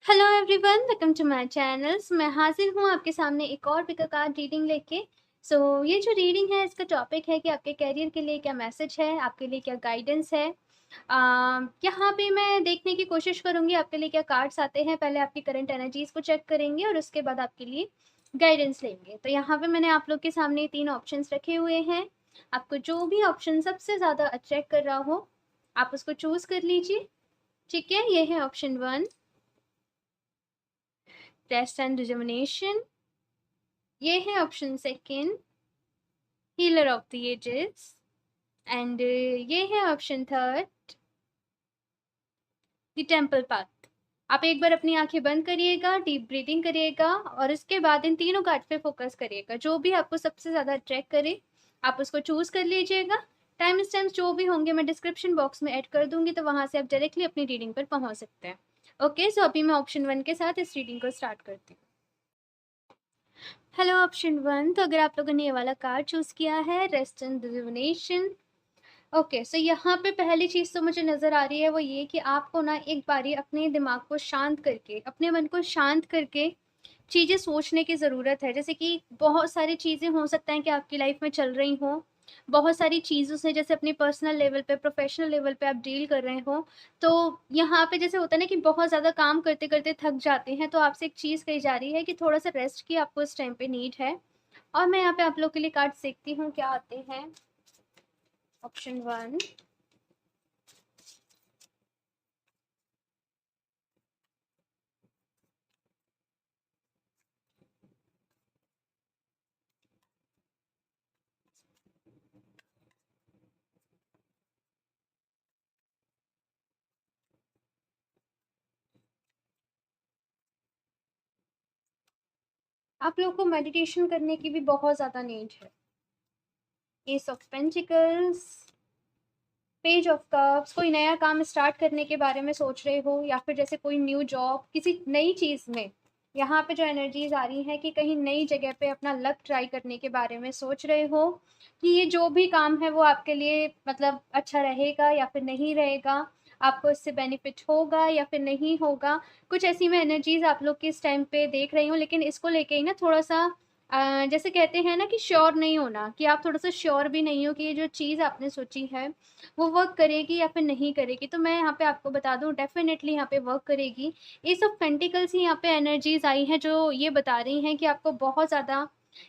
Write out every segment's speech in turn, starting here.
Hello everyone, welcome to my channels. मैं हाजिर हूँ आपके सामने एक और पिक अ कार्ड रीडिंग लेके। ये जो रीडिंग है इसका टॉपिक है कि आपके करियर के लिए क्या मैसेज है, आपके लिए क्या गाइडेंस है। यहाँ पे मैं देखने की कोशिश करूँगी आपके लिए क्या कार्ड्स आते हैं। पहले आपकी करंट एनर्जीज को चेक करेंगे और उसके बाद आपके लिए गाइडेंस लेंगे। तो यहाँ पे मैंने आप लोग के सामने 3 ऑप्शंस रखे हुए हैं। आपको जो भी ऑप्शन सबसे ज़्यादा अट्रैक्ट कर रहा हो आप उसको चूज़ कर लीजिए। ठीक है, ये है ऑप्शन 1, रेस्ट एंड रिजुविनेशन। ये है option second, healer of the ages. And ये है option third, the temple path. आप एक बार अपनी आंखें बंद करिएगा, डीप ब्रीदिंग करिएगा और इसके बाद इन तीनों कार्ड पे फोकस करिएगा। जो भी आपको सबसे ज़्यादा अट्रैक्ट करे आप उसको चूज़ कर लीजिएगा। टाइम स्टैम्प्स जो भी होंगे मैं डिस्क्रिप्शन बॉक्स में ऐड कर दूंगी, तो वहाँ से आप डायरेक्टली अपनी रीडिंग पर पहुँच सकते हैं। ओके, सो अभी मैं ऑप्शन 1 के साथ इस रीडिंग को स्टार्ट करती हूँ। हेलो ऑप्शन 1, तो अगर आप लोगों ने ये वाला कार्ड चूज़ किया है, रेस्ट एंड रिजुविनेशन। ओके, सो यहाँ पे पहली चीज़ तो मुझे नज़र आ रही है वो ये कि आपको ना एक बारी अपने दिमाग को शांत करके, अपने मन को शांत करके चीज़ें सोचने की ज़रूरत है। जैसे कि बहुत सारी चीज़ें हो सकता है कि आपकी लाइफ में चल रही हों, बहुत सारी चीज़ों से जैसे अपनी पर्सनल लेवल पे, प्रोफेशनल लेवल पे आप डील कर रहे हो। तो यहाँ पे जैसे होता है ना कि बहुत ज़्यादा काम करते-करते थक जाते हैं, तो आपसे एक चीज़ कही जा रही है कि थोड़ा-सा रेस्ट की आपको इस टाइम पे नीड है। और मैं यहाँ पे आप लोग के लिए कार्ड्स देखती हूँ क्या आते हैं। ऑप्शन 1, आप लोग को मेडिटेशन करने की भी बहुत ज़्यादा नीड है। S of pentacles, page of cups. कोई नया काम स्टार्ट करने के बारे में सोच रहे हो या फिर जैसे कोई न्यू जॉब, किसी नई चीज़ में। यहाँ पे जो एनर्जीज आ रही हैं कि कहीं नई जगह पे अपना लक ट्राई करने के बारे में सोच रहे हो कि ये जो भी काम है वो आपके लिए मतलब अच्छा रहेगा या फिर नहीं रहेगा, आपको इससे बेनिफिट होगा या फिर नहीं होगा। कुछ ऐसी मैं एनर्जीज आप लोग के इस टाइम पे देख रही हूँ, लेकिन इसको लेके ही ना थोड़ा सा जैसे कहते हैं ना कि श्योर नहीं होना, कि आप थोड़ा सा श्योर भी नहीं हो कि ये जो चीज़ आपने सोची है वो वर्क करेगी या फिर नहीं करेगी। तो मैं यहाँ पे आपको बता दूँ डेफ़िनेटली यहाँ पे वर्क करेगी। एस ऑफ पेंटिकल्स ही यहाँ पे एनर्जीज़ आई हैं जो ये बता रही हैं कि आपको बहुत ज़्यादा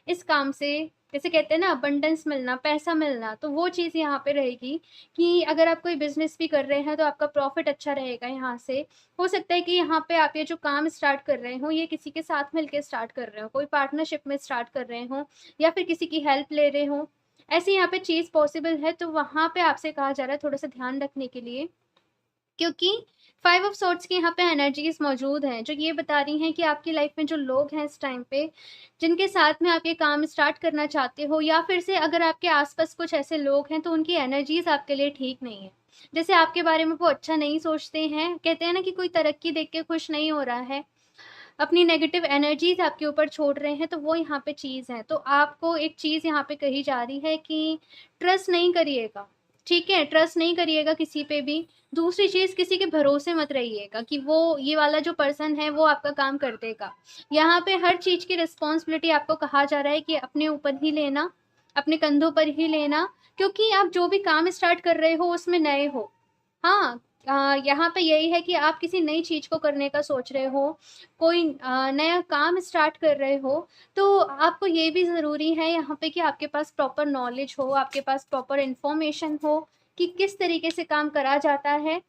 इस काम से जैसे कहते हैं ना अबंडेंस मिलना, पैसा मिलना, तो वो चीज़ यहाँ पे रहेगी कि अगर आप कोई बिज़नेस भी कर रहे हैं तो आपका प्रॉफ़िट अच्छा रहेगा यहाँ से। हो सकता है कि यहाँ पे आप ये जो काम स्टार्ट कर रहे हो ये किसी के साथ मिलके स्टार्ट कर रहे हो, कोई पार्टनरशिप में स्टार्ट कर रहे हो या फिर किसी की हेल्प ले रहे हो। ऐसी यहाँ पे चीज़ पॉसिबल है, तो वहाँ पे आपसे कहा जा रहा है थोड़ा-सा ध्यान रखने के लिए, क्योंकि 5 ऑफ सॉर्ड्स की यहाँ पे एनर्जीज़ मौजूद हैं, जो ये बता रही हैं कि आपकी लाइफ में जो लोग हैं इस टाइम पे, जिनके साथ में आप ये काम स्टार्ट करना चाहते हो या फिर से अगर आपके आस-पास कुछ ऐसे लोग हैं, तो उनकी एनर्जीज़ आपके लिए ठीक नहीं है। जैसे आपके बारे में वो अच्छा नहीं सोचते हैं, कहते हैं ना कि कोई तरक्की देख के खुश नहीं हो रहा है, अपनी नेगेटिव एनर्जीज़ आपके ऊपर छोड़ रहे हैं, तो वो यहाँ पे चीज़ है। तो आपको एक चीज़ यहाँ पे कही जा रही है कि ट्रस्ट नहीं करिएगा, ठीक है? ट्रस्ट नहीं करिएगा किसी पे भी। दूसरी चीज़, किसी के भरोसे मत रहिएगा कि वो ये वाला जो पर्सन है वो आपका काम कर देगा। यहाँ पे हर चीज़ की रिस्पॉन्सिबिलिटी आपको कहा जा रहा है कि अपने ऊपर ही लेना, अपने कंधों पर ही लेना, क्योंकि आप जो भी काम स्टार्ट कर रहे हो उसमें नए हो। हाँ, यहाँ पे यही है कि आप किसी नई चीज़ को करने का सोच रहे हो, कोई नया काम स्टार्ट कर रहे हो, तो आपको ये भी ज़रूरी है यहाँ पे कि आपके पास प्रॉपर नॉलेज हो, आपके पास प्रॉपर इन्फॉर्मेशन हो कि किस तरीके से काम करा जाता है।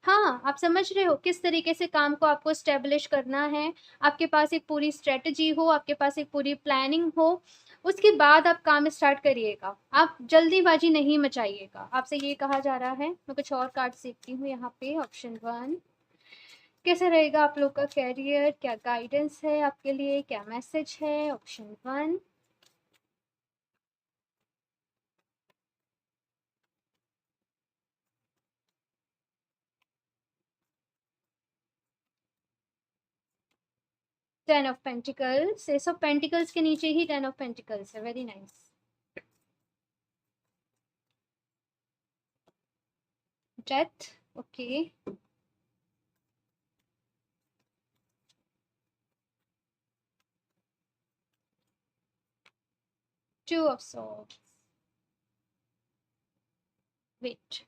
हाँ, आप समझ रहे हो किस तरीके से काम को आपको एस्टेब्लिश करना है, आपके पास एक पूरी स्ट्रैटेजी हो, आपके पास एक पूरी प्लानिंग हो, उसके बाद आप काम स्टार्ट करिएगा। आप जल्दीबाज़ी नहीं मचाइएगा, आपसे ये कहा जा रहा है। मैं कुछ और कार्ड्स देखती हूँ यहाँ पे। ऑप्शन 1, कैसा रहेगा आप लोग का करियर, क्या गाइडेंस है आपके लिए, क्या मैसेज है? Option 1, 10 of pentacles. Ace of pentacles के नीचे ही 10 ऑफ पेंटिकल्स है। Very nice. Death, okay. Two of swords, wait.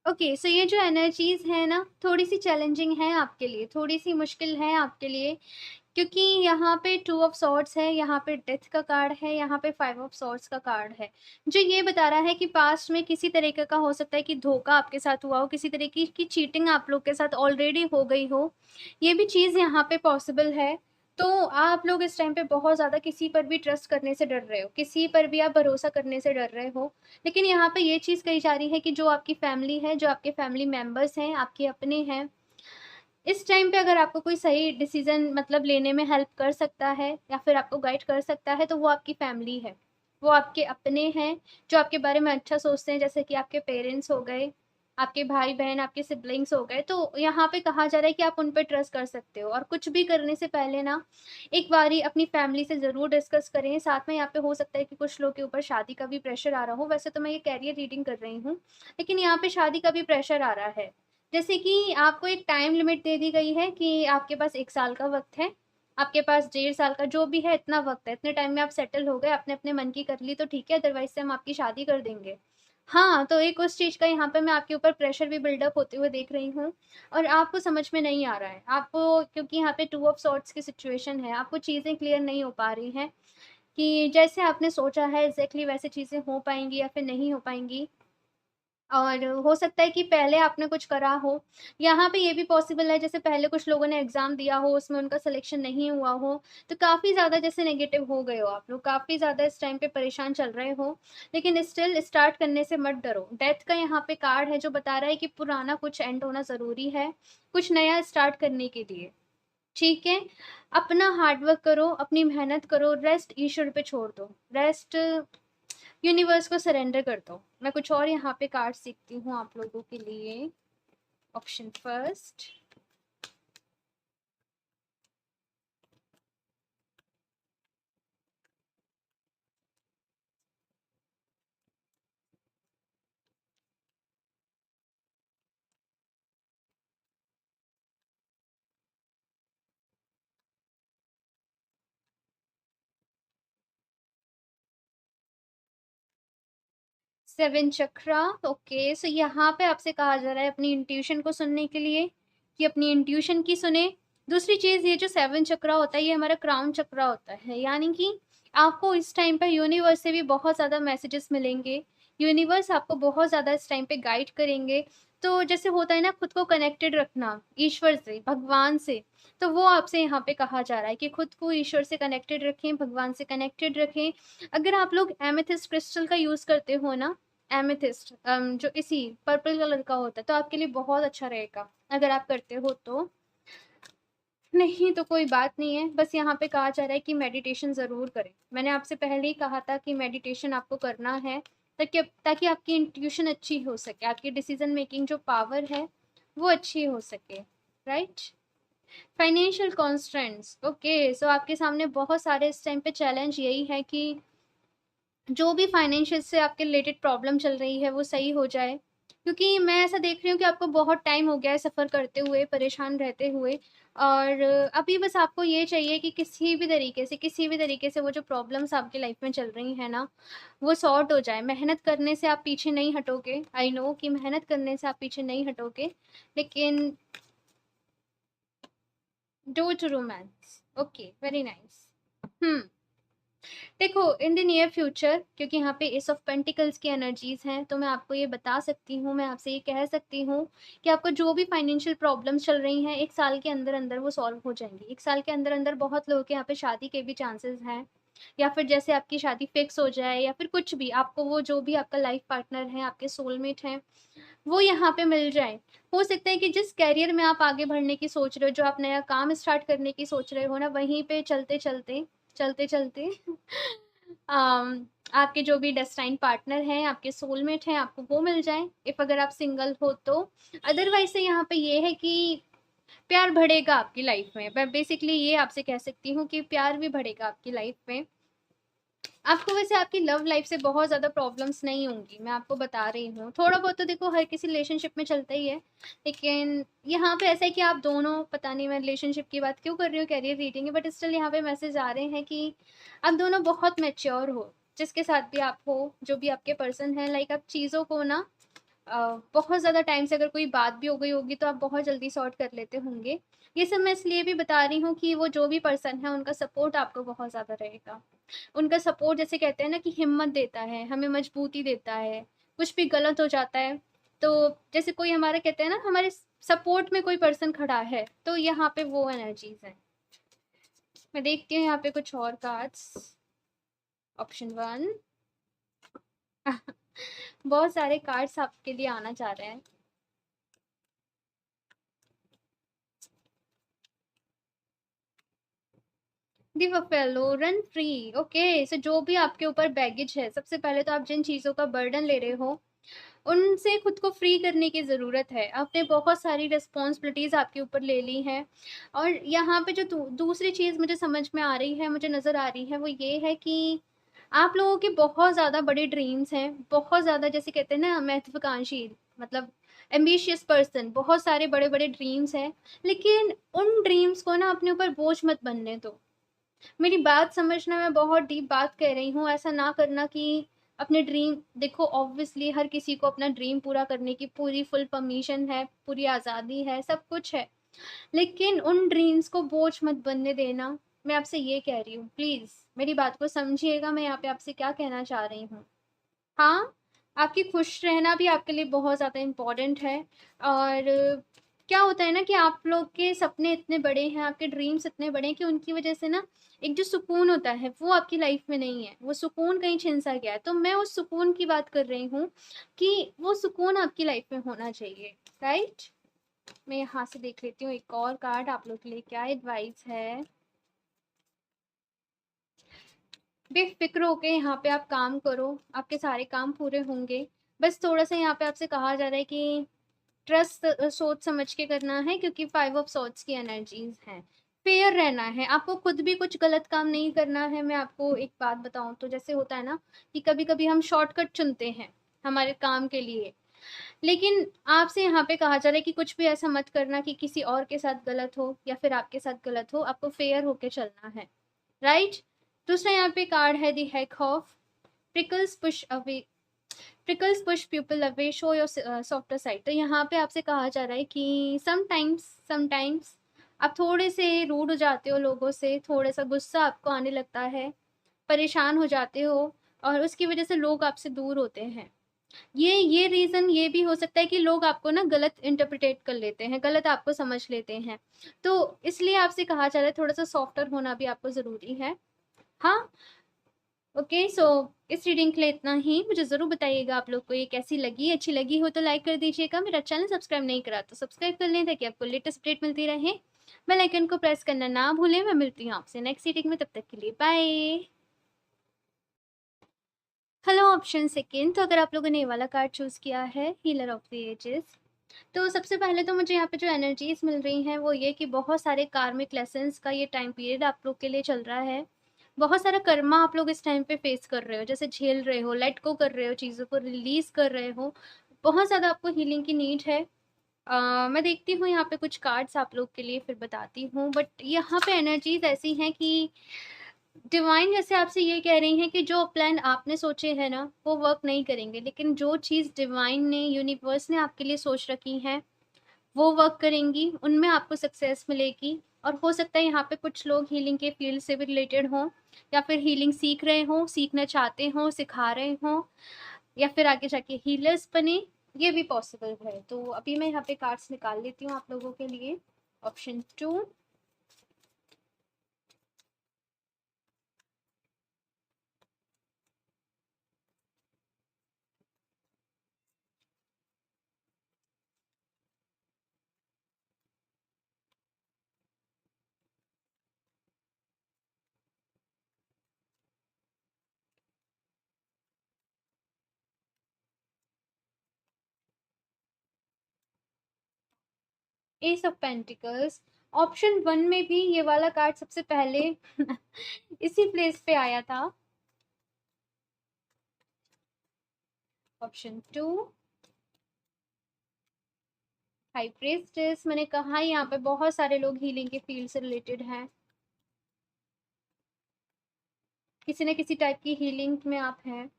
Okay, so ये जो एनर्जीज है ना, थोड़ी सी चैलेंजिंग है आपके लिए, थोड़ी सी मुश्किल है आपके लिए, क्योंकि यहाँ पे टू ऑफ सॉर्ड्स है, यहाँ पे डेथ का कार्ड है, यहाँ पे फाइव ऑफ सॉर्ड्स का कार्ड है, जो ये बता रहा है कि पास्ट में किसी तरीके का हो सकता है कि धोखा आपके साथ हुआ हो, किसी तरीके की चीटिंग आप लोग के साथ ऑलरेडी हो गई हो, ये भी चीज़ यहाँ पे पॉसिबल है। तो आप लोग इस टाइम पे बहुत ज़्यादा किसी पर भी ट्रस्ट करने से डर रहे हो, किसी पर भी आप भरोसा करने से डर रहे हो। लेकिन यहाँ पे ये चीज़ कही जा रही है कि जो आपकी फैमिली है, जो आपके फैमिली मेंबर्स हैं, आपके अपने हैं, इस टाइम पे अगर आपको कोई सही डिसीजन मतलब लेने में हेल्प कर सकता है या फिर आपको गाइड कर सकता है, तो वो आपकी फैमिली है, वो आपके अपने हैं, जो आपके बारे में अच्छा सोचते हैं, जैसे कि आपके पेरेंट्स हो गए, आपके भाई बहन, आपके सिबलिंग्स हो गए। तो यहाँ पे कहा जा रहा है कि आप उन पे ट्रस्ट कर सकते हो, और कुछ भी करने से पहले ना एक बारी अपनी फैमिली से ज़रूर डिस्कस करें। साथ में यहाँ पे हो सकता है कि कुछ लोग के ऊपर शादी का भी प्रेशर आ रहा हो, वैसे तो मैं ये कैरियर रीडिंग कर रही हूँ, लेकिन यहाँ पे शादी का भी प्रेशर आ रहा है। जैसे कि आपको एक टाइम लिमिट दे दी गई है कि आपके पास 1 साल का वक़्त है, आपके पास 1.5 साल का, जो भी है इतना वक़्त है, इतने टाइम में आप सेटल हो गए, आपने अपने मन की कर ली तो ठीक है, अदरवाइज़ से हम आपकी शादी कर देंगे। हाँ, तो एक उस चीज़ का यहाँ पे मैं आपके ऊपर प्रेशर भी बिल्डअप होते हुए देख रही हूँ, और आपको समझ में नहीं आ रहा है। आपको, क्योंकि यहाँ पे टू ऑफ सॉर्ड्स की सिचुएशन है, आपको चीज़ें क्लियर नहीं हो पा रही हैं कि जैसे आपने सोचा है एग्ज़ैक्टली वैसे चीज़ें हो पाएँगी या फिर नहीं हो पाएँगी। और हो सकता है कि पहले आपने कुछ करा हो। यहाँ पे ये भी पॉसिबल है, जैसे पहले कुछ लोगों ने एग्ज़ाम दिया हो, उसमें उनका सिलेक्शन नहीं हुआ हो, तो काफ़ी ज़्यादा जैसे नेगेटिव हो गए हो आप लोग, काफ़ी ज़्यादा इस टाइम पे परेशान चल रहे हो। लेकिन स्टिल स्टार्ट करने से मत डरो। डेथ का यहाँ पे कार्ड है, जो बता रहा है कि पुराना कुछ एंड होना ज़रूरी है, कुछ नया स्टार्ट करने के लिए, ठीक है? अपना हार्ड वर्क करो, अपनी मेहनत करो, रेस्ट ईश्वर पे छोड़ दो। रेस्ट यूनिवर्स को सरेंडर कर दो। मैं कुछ और यहाँ पे कार्ड सीखती हूँ आप लोगों के लिए। ऑप्शन फर्स्ट, 7 चक्रा। ओके, सो यहाँ पे आपसे कहा जा रहा है अपनी इंट्यूशन को सुनने के लिए, कि अपनी इंट्यूशन की सुने। दूसरी चीज़, ये जो 7 चक्रा होता है, ये हमारा क्राउन चक्रा होता है, यानी कि आपको इस टाइम पर यूनिवर्स से भी बहुत ज़्यादा मैसेजेस मिलेंगे। यूनिवर्स आपको बहुत ज़्यादा इस टाइम पे गाइड करेंगे। तो जैसे होता है ना, खुद को कनेक्टेड रखना ईश्वर से, भगवान से, तो वो आपसे यहाँ पे कहा जा रहा है कि खुद को ईश्वर से कनेक्टेड रखें, भगवान से कनेक्टेड रखें। अगर आप लोग एमेथिस्ट क्रिस्टल का यूज़ करते हो ना, एमेथिस्ट जो इसी पर्पल कलर का होता है, तो आपके लिए बहुत अच्छा रहेगा अगर आप करते हो तो। नहीं तो कोई बात नहीं है, बस यहाँ पे कहा जा रहा है कि मेडिटेशन ज़रूर करें। मैंने आपसे पहले ही कहा था कि मेडिटेशन आपको करना है, ताकि आपकी इंट्यूशन अच्छी हो सके, आपकी डिसीजन मेकिंग जो पावर है वो अच्छी हो सके, राइट? फाइनेंशियल कॉन्स्ट्रेंट्स, ओके, सो आपके सामने बहुत सारे इस टाइम पे चैलेंज यही है कि जो भी फाइनेंशियल से आपके रिलेटेड प्रॉब्लम चल रही है वो सही हो जाए, क्योंकि मैं ऐसा देख रही हूँ कि आपको बहुत टाइम हो गया है सफ़र करते हुए, परेशान रहते हुए, और अभी बस आपको ये चाहिए कि किसी भी तरीके से वो जो प्रॉब्लम्स आपकी लाइफ में चल रही हैं ना, वो सॉर्ट हो जाए। मेहनत करने से आप पीछे नहीं हटोगे, आई नो कि मेहनत करने से आप पीछे नहीं हटोगे, लेकिन due to romance, okay, very nice. देखो, इन द नियर फ्यूचर, क्योंकि यहाँ पे एस ऑफ पेंटिकल्स की एनर्जीज हैं, तो मैं आपको ये बता सकती हूँ, मैं आपसे ये कह सकती हूँ कि आपको जो भी फाइनेंशियल प्रॉब्लम्स चल रही हैं, 1 साल के अंदर अंदर वो सॉल्व हो जाएंगी। 1 साल के अंदर अंदर बहुत लोगों के यहाँ पे शादी के भी चांसेस हैं, या फिर जैसे आपकी शादी फिक्स हो जाए, या फिर कुछ भी आपको वो जो भी आपका लाइफ पार्टनर है, आपके सोलमेट हैं, वो यहाँ पे मिल जाए। हो सकता है कि जिस कैरियर में आप आगे बढ़ने की सोच रहे हो, जो आप नया काम स्टार्ट करने की सोच रहे हो ना, वहीं पे चलते चलते आपके जो भी डेस्टाइन पार्टनर हैं, आपके सोलमेट हैं, आपको वो मिल जाए, इफ अगर आप सिंगल हो तो। अदरवाइज से यहाँ पे ये है कि प्यार बढ़ेगा आपकी लाइफ में। मैं बेसिकली ये आपसे कह सकती हूँ कि प्यार भी बढ़ेगा आपकी लाइफ में। आपको वैसे आपकी लव लाइफ से बहुत ज़्यादा प्रॉब्लम्स नहीं होंगी, मैं आपको बता रही हूँ। थोड़ा बहुत तो देखो हर किसी रिलेशनशिप में चलता ही है, लेकिन यहाँ पे ऐसा है कि आप दोनों, पता नहीं मैं रिलेशनशिप की बात क्यों कर रही हूँ, कैरियर रीडिंग है, बट स्टिल यहाँ पे मैसेज आ रहे हैं कि आप दोनों बहुत मैच्योर हो। जिसके साथ भी आप हो, जो भी आपके पर्सन है, लाइक आप चीज़ों को ना बहुत ज़्यादा टाइम से अगर कोई बात भी हो गई होगी तो आप बहुत जल्दी सॉर्ट कर लेते होंगे। ये सब मैं इसलिए भी बता रही हूँ कि वो जो भी पर्सन है उनका सपोर्ट आपको बहुत ज़्यादा रहेगा। उनका सपोर्ट जैसे कहते हैं ना कि हिम्मत देता है, हमें मजबूती देता है। कुछ भी गलत हो जाता है तो जैसे कोई हमारे कहते हैं ना हमारे सपोर्ट में कोई पर्सन खड़ा है, तो यहाँ पे वो एनर्जीज है। मैं देखती हूँ यहाँ पे कुछ और कार्ड्स। ऑप्शन 1। बहुत सारे कार्ड्स आपके लिए आना चाह रहे हैं। दी बफेलो रन फ्री। ओके, सो जो भी आपके ऊपर बैगेज है, सबसे पहले तो आप जिन चीज़ों का बर्डन ले रहे हो उनसे खुद को फ्री करने की ज़रूरत है। आपने बहुत सारी रिस्पॉन्सिबिलिटीज़ आपके ऊपर ले ली हैं, और यहाँ पे जो दूसरी चीज़ मुझे समझ में आ रही है, मुझे नज़र आ रही है, वो ये है कि आप लोगों के बहुत ज़्यादा बड़े ड्रीम्स हैं, बहुत ज़्यादा जैसे कहते हैं ना महत्वाकांक्षी, मतलब एम्बिशियस पर्सन, बहुत सारे बड़े बड़े ड्रीम्स हैं। लेकिन उन ड्रीम्स को ना अपने ऊपर बोझ मत बनने दो। मेरी बात समझना, मैं बहुत डीप बात कह रही हूँ। ऐसा ना करना कि अपने ड्रीम, देखो ऑब्वियसली हर किसी को अपना ड्रीम पूरा करने की पूरी फुल परमिशन है, पूरी आज़ादी है, सब कुछ है, लेकिन उन ड्रीम्स को बोझ मत बनने देना। मैं आपसे ये कह रही हूँ, प्लीज़ मेरी बात को समझिएगा, मैं यहाँ पे आपसे क्या कहना चाह रही हूँ। हाँ, आपकी खुश रहना भी आपके लिए बहुत ज़्यादा इम्पोर्टेंट है। और क्या होता है ना कि आप लोग के सपने इतने बड़े हैं, आपके ड्रीम्स इतने बड़े हैं कि उनकी वजह से ना एक जो सुकून होता है वो आपकी लाइफ में नहीं है, वो सुकून कहीं छिन सा गया है। तो मैं उस सुकून की बात कर रही हूँ कि वो सुकून आपकी लाइफ में होना चाहिए, राइट? मैं यहाँ से देख लेती हूँ एक और कार्ड आप लोग के लिए क्या एडवाइस है। बेफ़िक्र होके यहाँ पे आप काम करो, आपके सारे काम पूरे होंगे। बस थोड़ा-सा यहाँ पे आपसे कहा जा रहा है कि ट्रस्ट सोच समझ के करना है, क्योंकि 5 ऑफ सॉर्ड्स की एनर्जीज़ हैं। फेयर रहना है, आपको खुद भी कुछ गलत काम नहीं करना है। मैं आपको एक बात बताऊँ तो जैसे होता है ना कि कभी-कभी हम शॉर्टकट चुनते हैं हमारे काम के लिए। लेकिन आपसे यहाँ पे कहा जा रहा है कि कुछ भी ऐसा मत करना कि किसी और के साथ गलत हो या फिर आपके साथ गलत हो, आपको फेयर होके चलना है, राइट? दूसरा यहाँ पे कार्ड है द हेग of prickles push away, prickles push people away, show your softer side. तो यहाँ पे आपसे कहा जा रहा है कि समटाइम्स आप थोड़े से रूड हो जाते हो लोगों से, थोड़ा सा गुस्सा आपको आने लगता है, परेशान हो जाते हो, और उसकी वजह से लोग आपसे दूर होते हैं। ये रीज़न ये भी हो सकता है कि लोग आपको ना गलत इंटरप्रिटेट कर लेते हैं, गलत आपको समझ लेते हैं। तो इसलिए आपसे कहा जा रहा है थोड़ा सा सॉफ्टर होना भी आपको ज़रूरी है। हाँ, ओके, सो इस रीडिंग के लिए इतना ही। मुझे ज़रूर बताइएगा आप लोग को ये कैसी लगी। अच्छी लगी हो तो लाइक कर दीजिएगा। मेरा चैनल सब्सक्राइब नहीं करा तो सब्सक्राइब कर लें ताकि आपको लेटेस्ट अपडेट मिलती रहे। बेल आइकन को प्रेस करना ना भूलें। मैं मिलती हूँ आपसे नेक्स्ट रीडिंग में, तब तक के लिए बाय। Hello, option second. तो अगर आप लोगों ने ये वाला कार्ड चूज़ किया है, हीलर ऑफ द एजेस, तो सबसे पहले तो मुझे यहाँ पे जो एनर्जीज मिल रही हैं वो ये कि बहुत सारे कार्मिक लेसन्स का ये टाइम पीरियड आप लोग के लिए चल रहा है। बहुत सारा कर्मा आप लोग इस टाइम पे फेस कर रहे हो, जैसे झेल रहे हो, लेट गो कर रहे हो, चीज़ों को रिलीज कर रहे हो। बहुत ज़्यादा आपको हीलिंग की नीड है। मैं देखती हूँ यहाँ पे कुछ कार्ड्स आप लोग के लिए, फिर बताती हूँ। बट यहाँ पे एनर्जीज ऐसी हैं कि डिवाइन जैसे आपसे ये कह रही हैं कि जो प्लान आपने सोचे हैं ना वो वर्क नहीं करेंगे, लेकिन जो चीज़ डिवाइन ने, यूनिवर्स ने आपके लिए सोच रखी है वो वर्क करेंगी, उनमें आपको सक्सेस मिलेगी। और हो सकता है यहाँ पे कुछ लोग हीलिंग के फील्ड से भी रिलेटेड हों, या फिर हीलिंग सीख रहे हों, सीखना चाहते हों, सिखा रहे हों, या फिर आगे जाके हीलर्स बने, ये भी पॉसिबल है। तो अभी मैं यहाँ पे कार्ड्स निकाल लेती हूँ आप लोगों के लिए। Option 2, S of pentacles. Option 1 में भी ये वाला कार्ड सबसे पहले इसी प्लेस पे आया था। Option 2 high priestess. मैंने कहा यहाँ पे बहुत सारे लोग हीलिंग के फील्ड से रिलेटेड हैं, किसी न किसी टाइप की हीलिंग में आप हैं।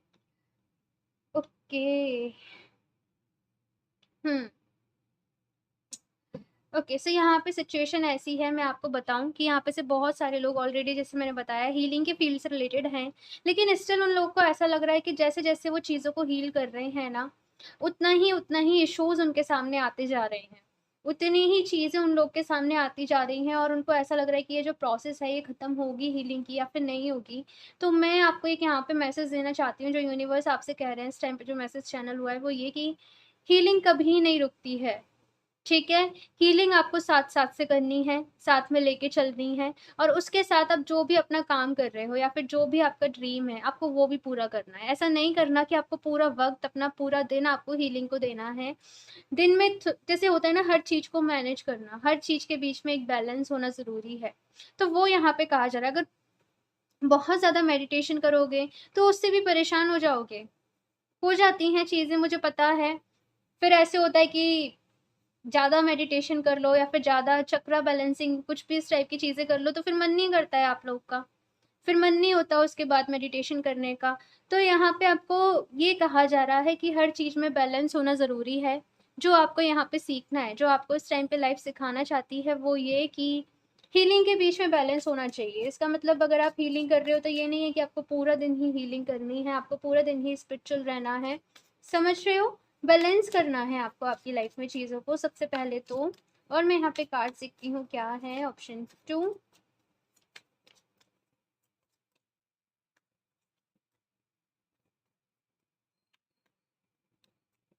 ओके। हम्म। ओके, सो यहाँ पे सिचुएशन ऐसी है, मैं आपको बताऊं कि यहाँ पे से बहुत सारे लोग ऑलरेडी, जैसे मैंने बताया, हीलिंग के फील्ड से रिलेटेड हैं, लेकिन स्टिल उन लोगों को ऐसा लग रहा है कि जैसे जैसे वो चीज़ों को हील कर रहे हैं ना, उतना ही इश्यूज उनके सामने आते जा रहे हैं, उतनी ही चीज़ें उन लोग के सामने आती जा रही हैं, और उनको ऐसा लग रहा है कि ये जो प्रोसेस है ये ख़त्म होगी हीलिंग की या फिर नहीं होगी। तो मैं आपको एक यहाँ पे मैसेज देना चाहती हूँ, जो यूनिवर्स आपसे कह रहे हैं इस टाइम पे, जो मैसेज चैनल हुआ है वो ये कि हीलिंग कभी नहीं रुकती है, ठीक है? हीलिंग आपको साथ-साथ से करनी है, साथ में लेके चलनी है, और उसके साथ आप जो भी अपना काम कर रहे हो या फिर जो भी आपका ड्रीम है, आपको वो भी पूरा करना है। ऐसा नहीं करना कि आपको पूरा वक़्त, अपना पूरा दिन आपको हीलिंग को देना है। दिन में जैसे होता है ना, हर चीज़ को मैनेज करना, हर चीज़ के बीच में एक बैलेंस होना ज़रूरी है। तो वो यहाँ पे कहा जा रहा है, अगर बहुत ज़्यादा मेडिटेशन करोगे, तो उससे भी परेशान हो जाओगे। हो जाती हैं चीज़ें, मुझे पता है। फिर ऐसे होता है कि ज़्यादा मेडिटेशन कर लो या फिर ज़्यादा चक्रा बैलेंसिंग, कुछ भी इस टाइप की चीज़ें कर लो, तो फिर मन नहीं करता है आप लोग का, फिर मन नहीं होता उसके बाद मेडिटेशन करने का। तो यहाँ पे आपको ये कहा जा रहा है कि हर चीज़ में बैलेंस होना ज़रूरी है। जो आपको यहाँ पे सीखना है, जो आपको इस टाइम पे लाइफ सिखाना चाहती है, वो ये कि हीलिंग के बीच में बैलेंस होना चाहिए। इसका मतलब अगर आप हीलिंग कर रहे हो तो ये नहीं है कि आपको पूरा दिन ही हीलिंग करनी है, आपको पूरा दिन ही स्पिरिचुअल रहना है। समझ रहे हो? बैलेंस करना है आपको आपकी लाइफ में चीज़ों को सबसे पहले तो। और मैं यहाँ पे कार्ड सीखती हूँ, क्या है option 2।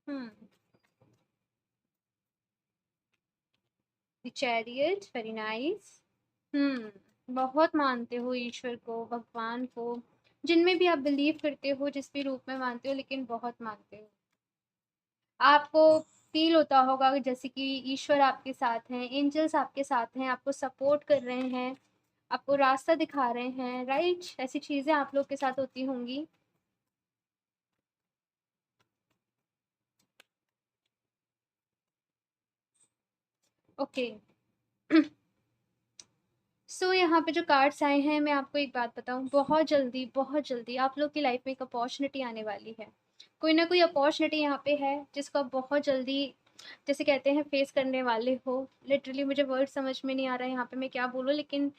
Hmm, the chariot, very nice. बहुत मानते हो ईश्वर को, भगवान को, जिनमें भी आप बिलीव करते हो, जिस भी रूप में मानते हो, लेकिन बहुत मानते हो। आपको फील होता होगा कि जैसे कि ईश्वर आपके साथ हैं, एंजल्स आपके साथ हैं, आपको सपोर्ट कर रहे हैं, आपको रास्ता दिखा रहे हैं, राइट? ऐसी चीज़ें आप लोग के साथ होती होंगी। ओके। सो यहाँ पे जो कार्ड्स आए हैं, मैं आपको एक बात बताऊँ, बहुत जल्दी आप लोग की लाइफ में एक अपॉर्चुनिटी आने वाली है। कोई ना कोई अपॉर्चुनिटी यहाँ पे है जिसको आप बहुत जल्दी, जैसे कहते हैं, फेस करने वाले हो। लिटरली मुझे वर्ड समझ में नहीं आ रहा है यहाँ पे मैं क्या बोलूँ, लेकिन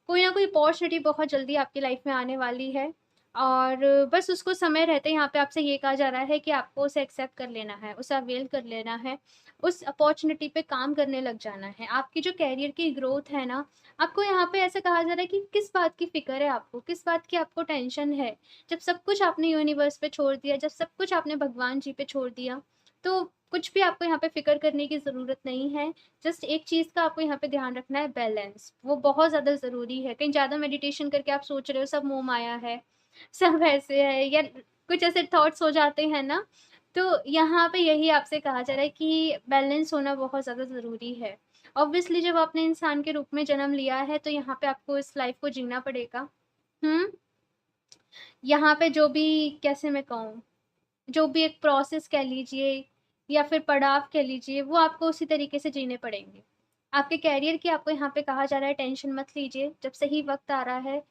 कोई ना कोई अपॉर्चुनिटी बहुत जल्दी आपकी लाइफ में आने वाली है, और बस उसको समय रहते यहाँ पे आपसे ये कहा जा रहा है कि आपको उसे एक्सेप्ट कर लेना है, उसे अवेल कर लेना है, उस अपॉर्चुनिटी पे काम करने लग जाना है। आपकी जो कैरियर की ग्रोथ है ना, आपको यहाँ पे ऐसा कहा जा रहा है कि किस बात की फ़िक्र है आपको, किस बात की आपको टेंशन है। जब सब कुछ आपने यूनिवर्स पे छोड़ दिया, जब सब कुछ आपने भगवान जी पे छोड़ दिया, तो कुछ भी आपको यहाँ पे फ़िक्र करने की ज़रूरत नहीं है। जस्ट एक चीज़ का आपको यहाँ पे ध्यान रखना है, बैलेंस, वो बहुत ज़्यादा ज़रूरी है। कहीं ज़्यादा मेडिटेशन करके आप सोच रहे हो सब मोह माया है, सब ऐसे है, या कुछ ऐसे थॉट्स हो जाते हैं ना, तो यहाँ पे यही आपसे कहा जा रहा है कि बैलेंस होना बहुत ज़्यादा ज़रूरी है। ऑब्वियसली जब आपने इंसान के रूप में जन्म लिया है, तो यहाँ पे आपको इस लाइफ को जीना पड़ेगा। हुँ? यहाँ पे जो भी, कैसे मैं कहूँ, जो भी एक प्रोसेस कह लीजिए या फिर पड़ाव कह लीजिए, वो आपको उसी तरीके से जीने पड़ेंगे। आपके करियर की आपको यहाँ पे कहा जा रहा है टेंशन मत लीजिए, जब सही वक़्त आ रहा है,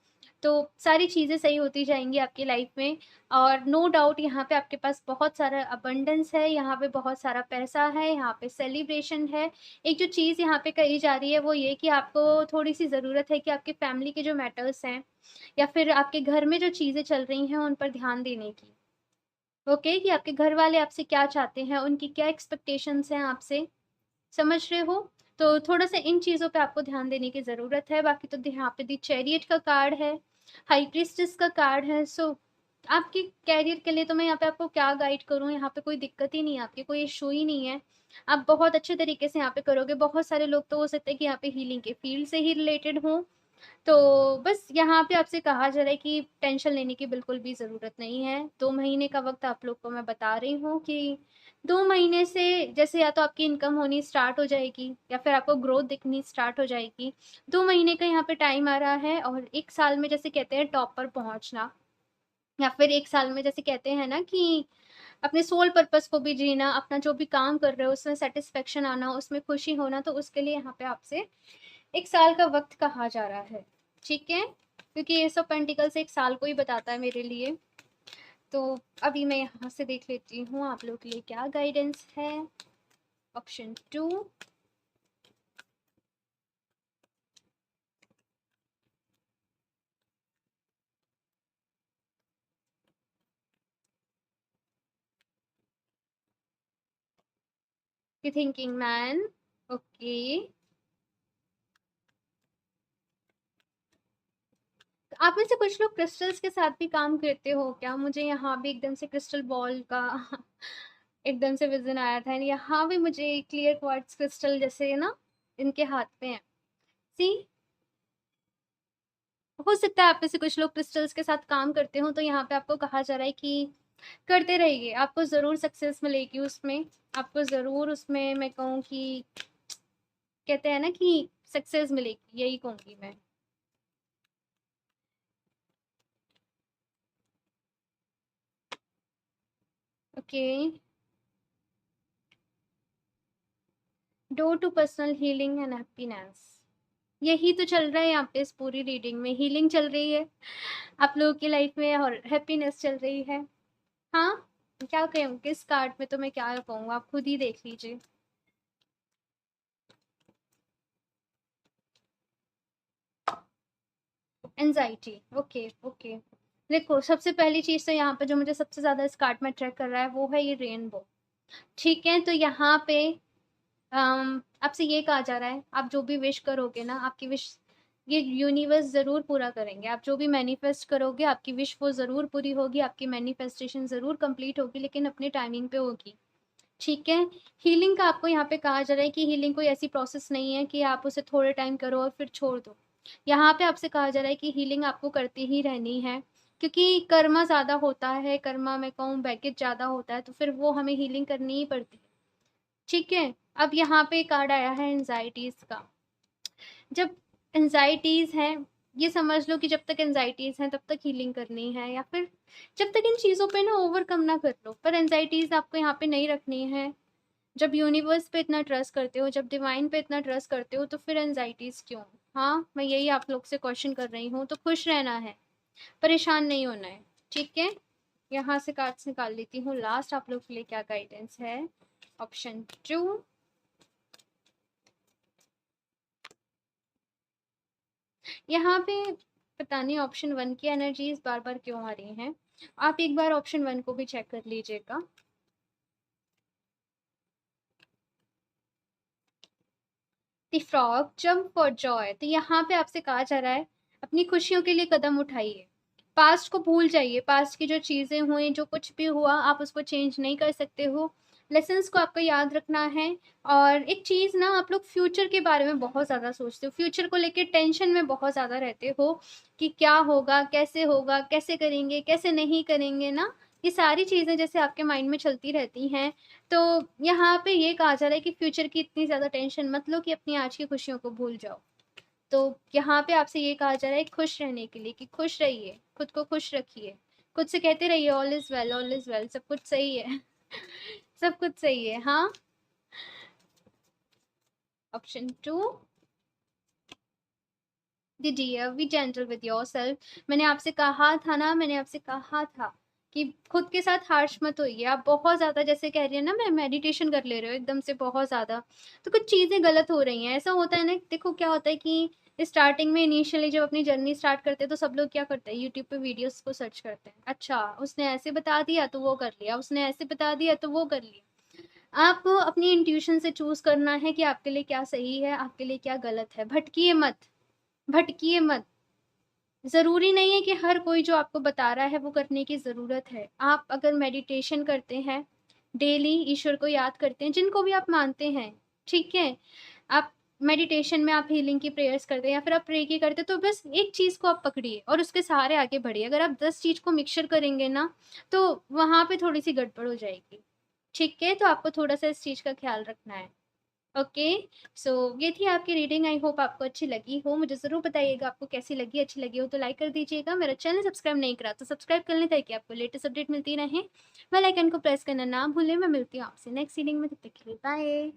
तो सारी चीज़ें सही होती जाएँगी आपकी लाइफ़ में, और नो डाउट यहाँ पे आपके पास बहुत सारा अबंडेंस है, यहाँ पे बहुत सारा पैसा है, यहाँ पे सेलिब्रेशन है। एक जो चीज़ यहाँ पे कही जा रही है वो ये कि आपको थोड़ी-सी ज़रूरत है कि आपके फैमिली के जो मैटर्स हैं या फिर आपके घर में जो चीज़ें चल रही हैं, उन पर ध्यान देने की। ओके, कि आपके घर वाले आपसे क्या चाहते हैं, उनकी क्या एक्सपेक्टेशंस हैं आपसे, समझ रहे हो? तो थोड़ा-सा इन चीज़ों पे आपको ध्यान देने की ज़रूरत है। बाकी तो यहाँ पे दी चैरियट का कार्ड है, हाई प्रीस्टेस का कार्ड है। सो आपके करियर के लिए तो मैं यहाँ पे आपको क्या गाइड करूँ, यहाँ पे कोई दिक्कत ही नहीं है आपकी, कोई इश्यू ही नहीं है। आप बहुत अच्छे तरीके से यहाँ पे करोगे। बहुत सारे लोग तो हो सकता है कि यहाँ पे हीलिंग के फील्ड से ही रिलेटेड हों, तो बस यहाँ पे आपसे कहा जा रहा है कि टेंशन लेने की बिल्कुल भी ज़रूरत नहीं है। 2 महीने का वक़्त आप लोग को मैं बता रही हूँ कि 2 महीने से जैसे या तो आपकी इनकम होनी स्टार्ट हो जाएगी या फिर आपको ग्रोथ दिखनी स्टार्ट हो जाएगी। 2 महीने का यहाँ पे टाइम आ रहा है, और 1 साल में जैसे कहते हैं टॉप पर पहुँचना, या फिर 1 साल में जैसे कहते हैं ना कि अपने सोल पर्पस को भी जीना, अपना जो भी काम कर रहे हो उसमें सेटिस्फेक्शन आना, उसमें खुशी होना, तो उसके लिए यहाँ पे आपसे 1 साल का वक्त कहा जा रहा है। ठीक है, क्योंकि एस ऑफ पेंटिकल्स 1 साल को ही बताता है मेरे लिए। तो अभी मैं यहाँ से देख लेती हूँ आप लोग के लिए क्या गाइडेंस है। Option 2, the thinking man. Okay, आप में से कुछ लोग क्रिस्टल्स के साथ भी काम करते हो क्या? मुझे यहाँ भी एकदम से क्रिस्टल बॉल का एकदम से विजन आया था। यहाँ भी मुझे क्लियर क्वार्ट्ज क्रिस्टल जैसे ना इनके हाथ में है। सी, हो सकता है आप में से कुछ लोग क्रिस्टल्स के साथ काम करते हो, तो यहाँ पे आपको कहा जा रहा है कि करते रहिए, आपको ज़रूर सक्सेस मिलेगी उसमें। आपको ज़रूर उसमें, मैं कहूँ कि कहते हैं ना कि सक्सेस मिलेगी, यही कहूँगी मैं। Okay, door to personal healing and happiness, यही तो चल रहा है यहाँ पे। इस पूरी रीडिंग में हीलिंग चल रही है आप लोगों की लाइफ में और हैप्पीनेस चल रही है। हाँ, क्या कहूँ किस कार्ड में, तो मैं क्या कहूँ, आप खुद ही देख लीजिए। Anxiety, okay okay. देखो, सबसे पहली चीज़ तो यहाँ पे जो मुझे सबसे ज़्यादा इस कार्ड में अट्रैक्ट कर रहा है वो है ये रेनबो। ठीक है, तो यहाँ पे आपसे ये कहा जा रहा है, आप जो भी विश करोगे ना, आपकी विश ये यूनिवर्स ज़रूर पूरा करेंगे। आप जो भी मैनिफेस्ट करोगे, आपकी विश वो ज़रूर पूरी होगी, आपकी मैनिफेस्टेशन ज़रूर कंप्लीट होगी, लेकिन अपने टाइमिंग पे होगी। ठीक है, हीलिंग का आपको यहाँ पे कहा जा रहा है कि हीलिंग कोई ऐसी प्रोसेस नहीं है कि आप उसे थोड़े टाइम करो और फिर छोड़ दो। यहाँ पे आपसे कहा जा रहा है कि हीलिंग आपको करती ही रहनी है, क्योंकि कर्मा ज़्यादा होता है, कर्मा मैं कहूँ बैगेज ज़्यादा होता है, तो फिर वो हमें हीलिंग करनी ही पड़ती है। ठीक है, अब यहाँ पे कार्ड आया है एंजाइटीज़ का। जब एंजाइटीज़ हैं, ये समझ लो कि जब तक एंजाइटीज़ हैं तब तक हीलिंग करनी है, या फिर जब तक इन चीज़ों पे ना ओवरकम ना कर लो। पर एंजाइटीज़ आपको यहाँ पे नहीं रखनी है। जब यूनिवर्स पे इतना ट्रस्ट करते हो, जब डिवाइन पे इतना ट्रस्ट करते हो, तो फिर एंजाइटीज़ क्यों? हाँ, मैं यही आप लोग से क्वेश्चन कर रही हूँ। तो खुश रहना है, परेशान नहीं होना है। ठीक है, यहाँ से कार्ड्स निकाल लेती हूँ। लास्ट आप लोग के लिए क्या गाइडेंस है? ऑप्शन 2, यहाँ पे पता नहीं ऑप्शन 1 की एनर्जीज बार बार क्यों आ रही हैं। आप एक बार ऑप्शन 1 को भी चेक कर लीजिएगा। The frog jump for Joy, तो यहाँ पे आपसे कहा जा रहा है अपनी खुशियों के लिए कदम उठाइए। पास्ट को भूल जाइए, पास्ट की जो चीज़ें हुई, जो कुछ भी हुआ, आप उसको चेंज नहीं कर सकते हो। लेसन्स को आपको याद रखना है। और एक चीज़ ना, आप लोग फ्यूचर के बारे में बहुत ज़्यादा सोचते हो, फ्यूचर को लेके टेंशन में बहुत ज़्यादा रहते हो कि क्या होगा, कैसे करेंगे, कैसे नहीं करेंगे ना। ये सारी चीज़ें जैसे आपके माइंड में चलती रहती हैं। तो यहाँ पे ये कहा जा रहा है कि फ्यूचर की इतनी ज़्यादा टेंशन मत लो कि अपनी आज की खुशियों को भूल जाओ। तो यहाँ पे आपसे ये कहा जा रहा है खुश रहने के लिए, कि खुश रहिए, खुद को खुश रखिए, खुद से कहते रहिए all is well, all is well, सब कुछ सही है। सब कुछ सही है, हाँ। Option 2, the deer be gentle with yourself. मैंने आपसे कहा था ना, मैंने आपसे कहा था कि खुद के साथ हार्श मत होइए। आप बहुत ज़्यादा जैसे कह रही है ना, मैं मेडिटेशन कर ले रहे हो एकदम से बहुत ज़्यादा, तो कुछ चीज़ें गलत हो रही हैं। ऐसा होता है ना, देखो क्या होता है कि स्टार्टिंग में इनिशियली जब अपनी जर्नी स्टार्ट करते हैं तो सब लोग क्या करते हैं, यूट्यूब पे वीडियोस को सर्च करते हैं। अच्छा, उसने ऐसे बता दिया तो वो कर लिया, उसने ऐसे बता दिया तो वो कर लिया। आपको अपनी इंट्यूशन से चूज करना है कि आपके लिए क्या सही है, आपके लिए क्या गलत है। भटकिए मत, भटकिए मत। ज़रूरी नहीं है कि हर कोई जो आपको बता रहा है वो करने की ज़रूरत है। आप अगर मेडिटेशन करते हैं, डेली ईश्वर को याद करते हैं, जिनको भी आप मानते हैं, ठीक है? आप मेडिटेशन में आप हीलिंग की प्रेयर्स करते हैं या फिर आप प्रे की करते हैं, तो बस एक चीज़ को आप पकड़िए और उसके सहारे आगे बढ़िए। अगर आप 10 चीज़ को मिक्सचर करेंगे ना, तो वहाँ पे थोड़ी-सी गड़बड़ हो जाएगी। ठीक है? तो आपको थोड़ा-सा इस चीज़ का ख़्याल रखना है। ओके, सो ये थी आपकी रीडिंग। आई होप आपको अच्छी लगी हो। मुझे ज़रूर बताइएगा आपको कैसी लगी। अच्छी लगी हो तो लाइक कर दीजिएगा। मेरा चैनल सब्सक्राइब नहीं करा तो सब्सक्राइब कर लें ताकि आपको लेटेस्ट अपडेट मिलती रहे। बेल आइकन को प्रेस करना ना भूलें। मैं मिलती हूँ आपसे नेक्स्ट रीडिंग में, तब तक के लिए बाय।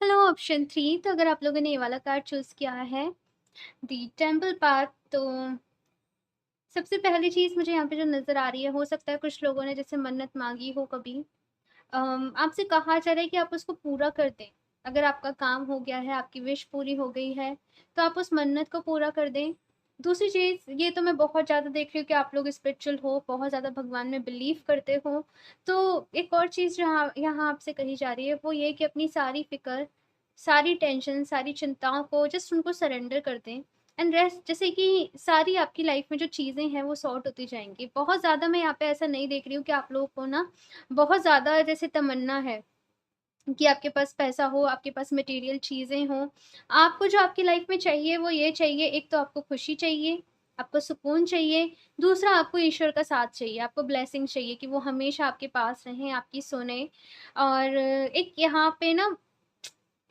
हेलो ऑप्शन 3, तो अगर आप लोगों ने ये वाला कार्ड चूज़ किया है दी टेम्पल पाथ, तो सबसे पहली चीज़ मुझे यहाँ पे जो नज़र आ रही है, हो सकता है कुछ लोगों ने जैसे मन्नत मांगी हो कभी, आपसे कहा जा रहा है कि आप उसको पूरा कर दें। अगर आपका काम हो गया है, आपकी विश पूरी हो गई है, तो आप उस मन्नत को पूरा कर दें। दूसरी चीज़, ये तो मैं बहुत ज़्यादा देख रही हूँ कि आप लोग स्पिरिचुअल हो, बहुत ज़्यादा भगवान में बिलीव करते हो। तो एक और चीज़ जहाँ यहाँ आपसे कही जा रही है वो ये कि अपनी सारी फ़िक्र, सारी टेंशन, सारी चिंताओं को जस्ट उनको सरेंडर कर दें एंड रेस्ट। जैसे कि सारी आपकी लाइफ में जो चीज़ें हैं वो सॉर्ट होती जाएँगी। बहुत ज़्यादा मैं यहाँ पे ऐसा नहीं देख रही हूँ कि आप लोगों को ना बहुत ज़्यादा जैसे तमन्ना है कि आपके पास पैसा हो, आपके पास मटेरियल चीज़ें हों। आपको जो आपकी लाइफ में चाहिए वो ये चाहिए, एक तो आपको खुशी चाहिए, आपको सुकून चाहिए, दूसरा आपको ईश्वर का साथ चाहिए, आपको ब्लेसिंग चाहिए कि वो हमेशा आपके पास रहें, आपकी सुनें। और एक यहाँ पे ना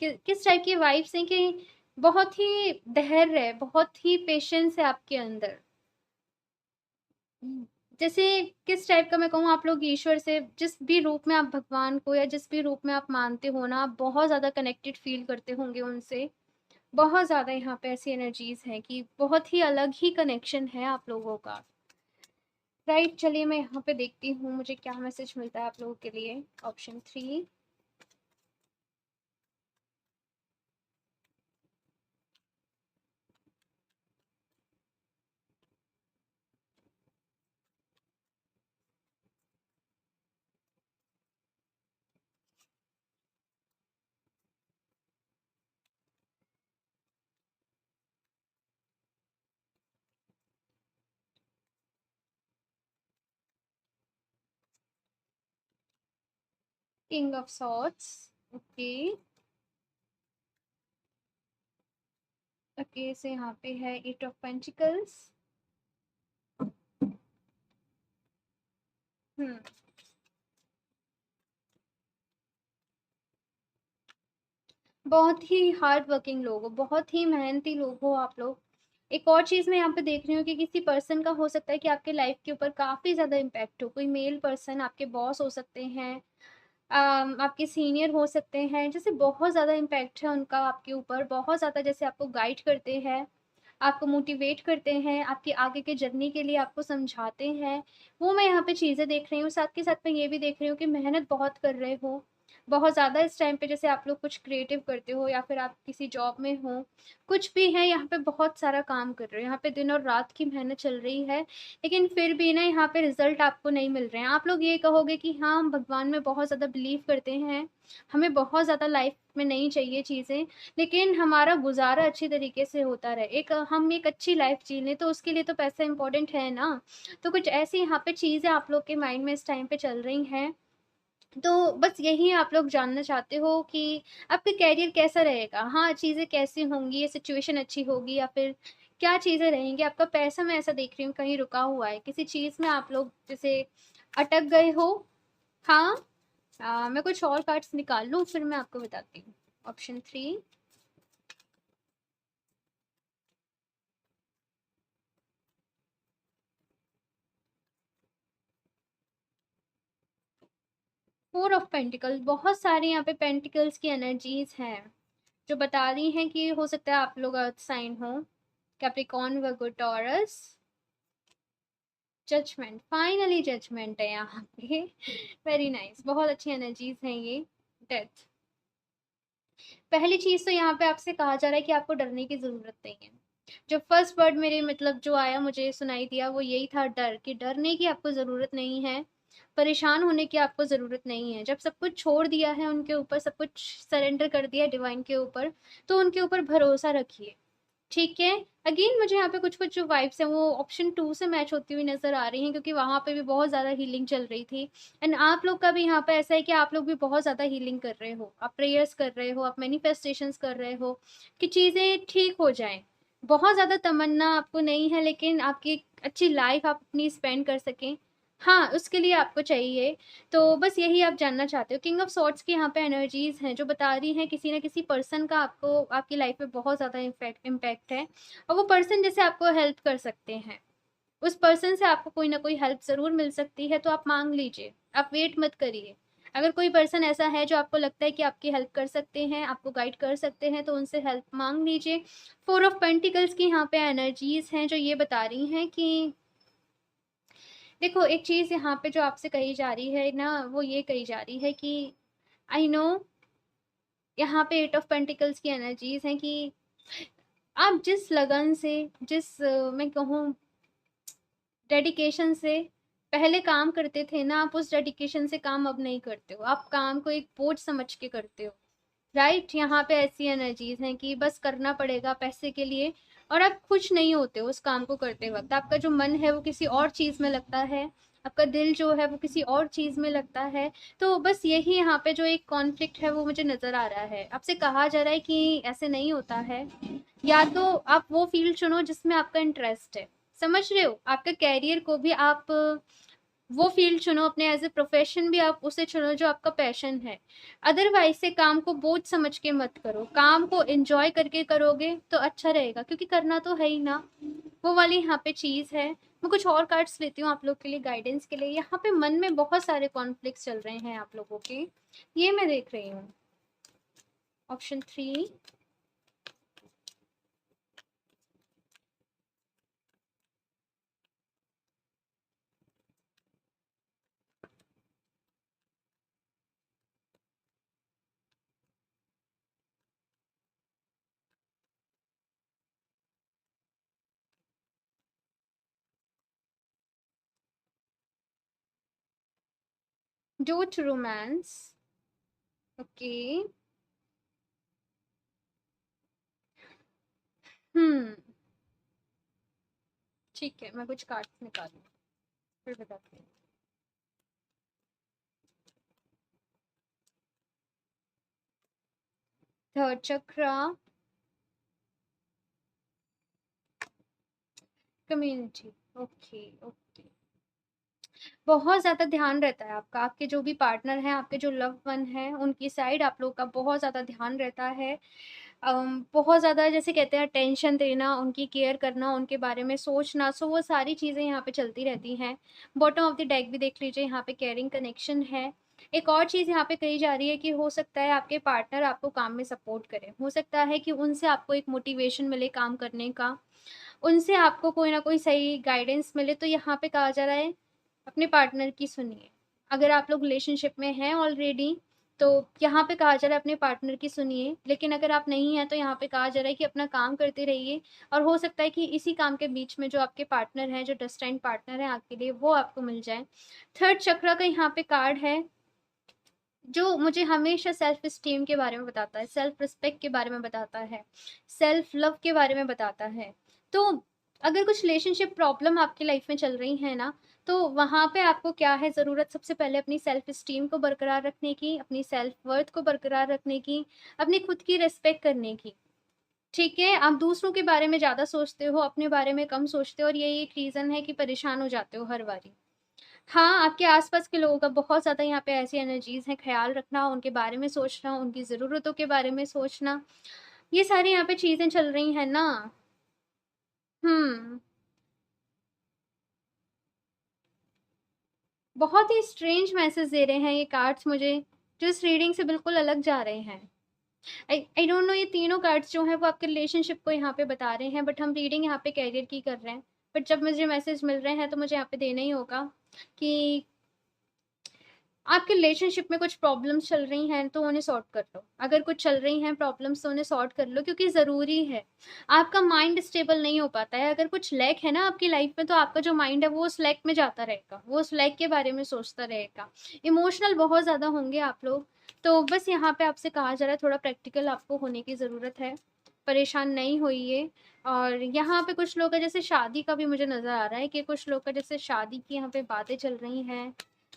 किस टाइप की वाइब्स हैं कि बहुत ही धैर्य है, बहुत ही पेशेंस है आपके अंदर। जैसे किस टाइप का मैं कहूँ, आप लोग ईश्वर से जिस भी रूप में आप भगवान को या जिस भी रूप में आप मानते हो ना, आप बहुत ज़्यादा कनेक्टेड फ़ील करते होंगे उनसे। बहुत ज़्यादा यहाँ पे ऐसी एनर्जीज़ हैं कि बहुत ही अलग ही कनेक्शन है आप लोगों का। राइट, चलिए मैं यहाँ पे देखती हूँ मुझे क्या मैसेज मिलता है आप लोगों के लिए। Option 3, king of swords. Okay, okay, से यहाँ पे है 8 ऑफ पेंटिकल्स। हुँ। बहुत ही हार्ड वर्किंग लोग हो, बहुत ही मेहनती लोग हो आप लोग। एक और चीज़ मैं यहाँ पे देख रही हूँ कि किसी पर्सन का हो सकता है कि आपके लाइफ के ऊपर काफ़ी ज़्यादा इम्पैक्ट हो। कोई मेल पर्सन आपके बॉस हो सकते हैं, आपके सीनियर हो सकते हैं, जैसे बहुत ज़्यादा इम्पैक्ट है उनका आपके ऊपर, बहुत ज़्यादा जैसे आपको गाइड करते हैं, आपको मोटिवेट करते हैं, आपकी आगे के जर्नी के लिए आपको समझाते हैं। वो मैं यहाँ पे चीज़ें देख रही हूँ। साथ के साथ मैं ये भी देख रही हूँ कि मेहनत बहुत कर रहे हो, बहुत ज़्यादा इस टाइम पे जैसे आप लोग कुछ क्रिएटिव करते हो या फिर आप किसी जॉब में हो, कुछ भी है, यहाँ पे बहुत सारा काम कर रहे हो। यहाँ पे दिन और रात की मेहनत चल रही है, लेकिन फिर भी ना यहाँ पे रिज़ल्ट आपको नहीं मिल रहे हैं। आप लोग ये कहोगे कि हाँ, हम भगवान में बहुत ज़्यादा बिलीव करते हैं, हमें बहुत ज़्यादा लाइफ में नहीं चाहिए चीज़ें, लेकिन हमारा गुज़ारा अच्छी तरीके से होता रहे। हम एक अच्छी लाइफ जी लें, तो उसके लिए तो पैसा इम्पोर्टेंट है ना। तो कुछ ऐसी यहाँ पे चीज़ें आप लोग के माइंड में इस टाइम पे चल रही हैं। तो बस यही आप लोग जानना चाहते हो कि आपका करियर कैसा रहेगा? हाँ, चीज़ें कैसी होंगी, ये सिचुएशन अच्छी होगी या फिर क्या चीज़ें रहेंगी? आपका पैसा मैं ऐसा देख रही हूँ कहीं रुका हुआ है, किसी चीज़ में आप लोग जैसे अटक गए हो। हाँ, मैं कुछ और कार्ड्स निकाल लूँ फिर मैं आपको बताती हूँ। Option 3, 4 of pentacles. बहुत सारी यहाँ पे पेंटिकल्स की एनर्जीज़ हैं, जो बता रही हैं कि हो सकता है आप लोग अर्थ साइन हो, कैप्रिकॉर्न, वर्गो, टॉरस। जजमेंट, फाइनली जजमेंट है यहाँ पे। वेरी नाइस, बहुत अच्छी एनर्जीज हैं ये। डेथ, पहली चीज तो यहाँ पे आपसे कहा जा रहा है कि आपको डरने की जरूरत नहीं है। जो फर्स्ट वर्ड मेरे मतलब जो आया मुझे सुनाई दिया वो यही था, डर, कि डरने की आपको जरूरत नहीं है, परेशान होने की आपको ज़रूरत नहीं है। जब सब कुछ छोड़ दिया है उनके ऊपर, सब कुछ सरेंडर कर दिया डिवाइन के ऊपर, तो उनके ऊपर भरोसा रखिए। ठीक है। अगेन मुझे यहाँ पे कुछ-कुछ जो वाइब्स हैं वो ऑप्शन 2 से मैच होती हुई नज़र आ रही हैं, क्योंकि वहाँ पे भी बहुत ज़्यादा हीलिंग चल रही थी। एंड आप लोग का भी यहाँ पे ऐसा है कि आप लोग भी बहुत ज़्यादा हीलिंग कर रहे हो। आप प्रेयर्स कर रहे हो, आप मैनिफेस्टेशंस कर रहे हो कि चीज़ें ठीक हो जाएँ। बहुत ज़्यादा तमन्ना आपको नहीं है, लेकिन आपकी एक अच्छी लाइफ़ आप अपनी स्पेंड कर सकें। हाँ, उसके लिए आपको चाहिए। तो बस यही आप जानना चाहते हो। किंग ऑफ सॉर्ड्स की यहाँ पे एनर्जीज़ हैं, जो बता रही हैं किसी न किसी पर्सन का आपको आपकी लाइफ़ में बहुत ज़्यादा इम्पैक्ट है, और वो पर्सन जैसे आपको हेल्प कर सकते हैं। उस पर्सन से आपको कोई ना कोई हेल्प ज़रूर मिल सकती है, तो आप माँग लीजिए, आप वेट मत करिए। अगर कोई पर्सन ऐसा है जो आपको लगता है कि आपकी हेल्प कर सकते हैं, आपको गाइड कर सकते हैं, तो उनसे हेल्प माँग लीजिए। 4 ऑफ पेंटिकल्स की यहाँ पे एनर्जीज़ हैं, जो ये बता रही हैं कि देखो, एक चीज़ यहाँ पे जो आपसे कही जा रही है ना, वो ये कही जा रही है कि आई नो, यहाँ पे 8 ऑफ पेंटिकल्स की एनर्जीज़ हैं कि आप जिस लगन से, जिस मैं कहूँ डेडिकेशन से पहले काम करते थे ना, आप उस डेडिकेशन से काम अब नहीं करते हो। आप काम को एक बोझ समझ के करते हो, राइट? यहाँ पे ऐसी एनर्जीज़ हैं कि बस करना पड़ेगा पैसे के लिए, और आप खुश नहीं होते हो उस काम को करते वक़्त। आपका जो मन है वो किसी और चीज़ में लगता है, आपका दिल जो है वो किसी और चीज़ में लगता है। तो बस यही यहाँ पे जो एक कॉन्फ्लिक्ट है वो मुझे नज़र आ रहा है। आपसे कहा जा रहा है कि ऐसे नहीं होता है, या तो आप वो फ़ील्ड चुनो जिसमें आपका इंटरेस्ट है। समझ रहे हो? आपका करियर को भी आप वो फ़ील्ड चुनो, अपने एज़ अ प्रोफ़ेशन भी आप उसे चुनो जो आपका पैशन है। अदरवाइज़ से काम को बोझ समझ के मत करो। काम को एन्जॉय करके करोगे तो अच्छा रहेगा, क्योंकि करना तो है ही ना। वो वाली यहाँ पे चीज़ है। मैं कुछ और कार्ड्स लेती हूँ आप लोग के लिए गाइडेंस के लिए। यहाँ पे मन में बहुत सारे कॉन्फ्लिक्ट्स चल रहे हैं आप लोगों के। ये मैं देख रही हूँ। Option 3, due to romance. Okay. हुँ, ठीक है, मैं कुछ कार्ड्स निकालूँ, फिर बताती हूँ। Third chakra, community. Okay, okay. बहुत ज़्यादा ध्यान रहता है आपका, आपके जो भी पार्टनर हैं, आपके जो लव्ड वन हैं, उनकी साइड आप लोगों का बहुत ज़्यादा ध्यान रहता है। बहुत ज़्यादा जैसे कहते हैं अटेंशन देना, उनकी केयर करना, उनके बारे में सोचना, सो वो सारी चीज़ें यहाँ पे चलती रहती हैं। बॉटम ऑफ द डेक भी देख लीजिए, यहाँ पे केयरिंग कनेक्शन है। एक और चीज़ यहाँ पे कही जा रही है कि हो सकता है आपके पार्टनर आपको काम में सपोर्ट करें। हो सकता है कि उनसे आपको एक मोटिवेशन मिले काम करने का, उनसे आपको कोई ना कोई सही गाइडेंस मिले। तो यहाँ पे कहा जा रहा है अपने पार्टनर की सुनिए। अगर आप लोग रिलेशनशिप में हैं ऑलरेडी, तो यहाँ पे कहा जा रहा है अपने पार्टनर की सुनिए, लेकिन अगर आप नहीं हैं तो यहाँ पे कहा जा रहा है कि अपना काम करते रहिए, और हो सकता है कि इसी काम के बीच में जो आपके पार्टनर हैं, जो डेस्टाइन्ड पार्टनर हैं आपके लिए, वो आपको मिल जाए। थर्ड चक्र का यहाँ पे कार्ड है, जो मुझे हमेशा सेल्फ एस्टीम के बारे में बताता है, सेल्फ रिस्पेक्ट के बारे में बताता है, सेल्फ लव के बारे में बताता है। तो अगर कुछ रिलेशनशिप प्रॉब्लम आपकी लाइफ में चल रही है ना, तो वहाँ पे आपको क्या है ज़रूरत, सबसे पहले अपनी सेल्फ एस्टीम को बरकरार रखने की, अपनी सेल्फ वर्थ को बरकरार रखने की, अपनी खुद की रिस्पेक्ट करने की। ठीक है? आप दूसरों के बारे में ज़्यादा सोचते हो, अपने बारे में कम सोचते हो, और यही एक रीज़न है कि परेशान हो जाते हो हर बारी। हाँ, आपके आस-पास के लोगों का बहुत ज़्यादा यहाँ पे ऐसी एनर्जीज़ हैं, ख़्याल रखना, उनके बारे में सोचना, उनकी ज़रूरतों के बारे में सोचना, ये सारी यहाँ पे चीज़ें चल रही हैं ना। हुँ, बहुत ही स्ट्रेंज मैसेज दे रहे हैं ये कार्ड्स मुझे, जो इस रीडिंग से बिल्कुल अलग जा रहे हैं। आई डोंट नो, ये तीनों कार्ड्स जो हैं वो आपके रिलेशनशिप को यहाँ पे बता रहे हैं, बट हम रीडिंग यहाँ पे करियर की कर रहे हैं। बट जब मुझे मैसेज मिल रहे हैं तो मुझे यहाँ पे देना ही होगा कि आपके रिलेशनशिप में कुछ प्रॉब्लम्स चल रही हैं तो उन्हें सॉर्ट कर लो। अगर कुछ चल रही हैं प्रॉब्लम्स तो उन्हें सॉर्ट कर लो, क्योंकि ज़रूरी है। आपका माइंड स्टेबल नहीं हो पाता है। अगर कुछ लैक है ना आपकी लाइफ में, तो आपका जो माइंड है वो उस लैक में जाता रहेगा, वो उस लैक के बारे में सोचता रहेगा। इमोशनल बहुत ज़्यादा होंगे आप लोग। तो बस यहाँ पे आपसे कहा जा रहा है थोड़ा प्रैक्टिकल आपको होने की ज़रूरत है। परेशान नहीं होइए। और यहाँ पे कुछ लोग का जैसे शादी का भी मुझे नज़र आ रहा है कि कुछ लोग का जैसे शादी की यहाँ पे बातें चल रही हैं,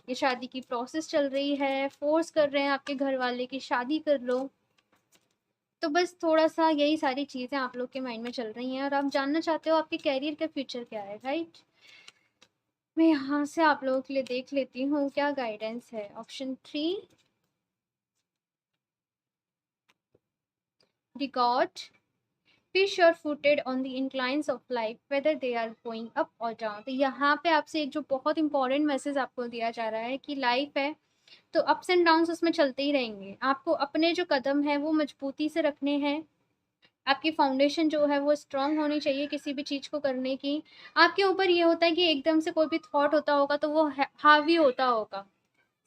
ये शादी की प्रोसेस चल रही है, फोर्स कर रहे हैं आपके घर वाले कि शादी कर लो। तो बस थोड़ा-सा यही सारी चीज़ें आप लोग के माइंड में चल रही हैं, और आप जानना चाहते हो आपके करियर का फ्यूचर क्या है, राइट? मैं यहाँ से आप लोगों के लिए देख लेती हूँ क्या गाइडेंस है। Option 3, the goat be sure footed on the inclines of life whether they are going up और डाउन। तो यहाँ पे आपसे एक जो बहुत इंपॉर्टेंट मैसेज आपको दिया जा रहा है कि लाइफ है तो अप्स एंड डाउन्स उसमें चलते ही रहेंगे। आपको अपने जो कदम है वो मजबूती से रखने हैं। आपकी फाउंडेशन जो है वो स्ट्रांग होनी चाहिए किसी भी चीज़ को करने की। आपके ऊपर ये होता है कि एकदम से कोई भी थॉट होता होगा तो वो हावी होता होगा।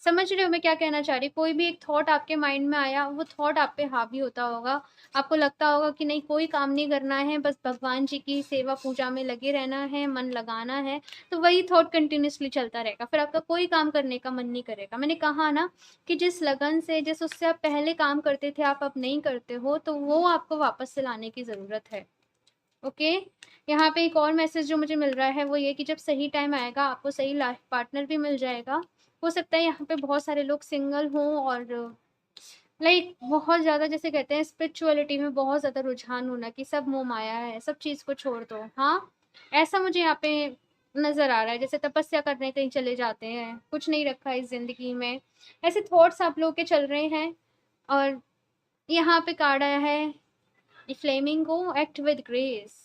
समझ रहे हो मैं क्या कहना चाह रही? कोई भी एक थॉट आपके माइंड में आया, वो थॉट आप पे हावी होता होगा। आपको लगता होगा कि नहीं कोई काम नहीं करना है, बस भगवान जी की सेवा पूजा में लगे रहना है, मन लगाना है। तो वही थॉट कंटिन्यूअसली चलता रहेगा, फिर आपका कोई काम करने का मन नहीं करेगा। मैंने कहा ना कि जिस लगन से, जिस उससे आप पहले काम करते थे आप अब नहीं करते हो, तो वो आपको वापस से लाने की ज़रूरत है। ओके। यहाँ पे एक और मैसेज जो मुझे मिल रहा है वो ये कि जब सही टाइम आएगा आपको सही लाइफ पार्टनर भी मिल जाएगा। हो सकता है यहाँ पे बहुत सारे लोग सिंगल हों और लाइक बहुत ज़्यादा, जैसे कहते हैं स्पिरिचुअलिटी में बहुत ज़्यादा रुझान होना कि सब मोह माया है, सब चीज़ को छोड़ दो। हाँ, ऐसा मुझे यहाँ पे नज़र आ रहा है, जैसे तपस्या करने कहीं चले जाते हैं, कुछ नहीं रखा इस ज़िंदगी में, ऐसे थॉट्स आप लोग के चल रहे हैं। और यहाँ पे कार्ड आया है फ्लेमिंगो, एक्ट विद ग्रेस।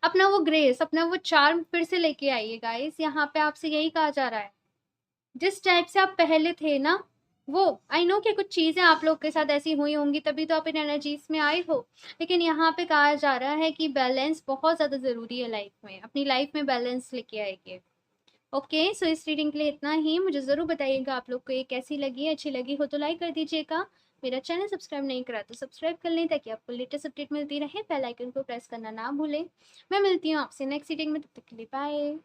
अपना वो ग्रेस, अपना वो चार्म फिर से लेके आइए गाइस। यहाँ पे आपसे यही कहा जा रहा है, जिस टाइप से आप पहले थे ना, वो आई नो कि कुछ चीजें आप लोग के साथ ऐसी हुई होंगी तभी तो आप इन एनर्जीज में आए हो। लेकिन यहाँ पे कहा जा रहा है कि बैलेंस बहुत ज्यादा जरूरी है लाइफ में, अपनी लाइफ में बैलेंस लेके आएंगे। ओके, सो इस रीडिंग के लिए इतना ही। मुझे ज़रूर बताइएगा आप लोग को ये कैसी लगी। अच्छी लगी हो तो लाइक कर दीजिएगा। मेरा चैनल सब्सक्राइब नहीं करा तो सब्सक्राइब कर लें ताकि आपको लेटेस्ट अपडेट मिलती रहे। बेल आइकन को प्रेस करना ना भूलें। मैं मिलती हूँ आपसे नेक्स्ट रीडिंग में, तब तक के लिए बाय।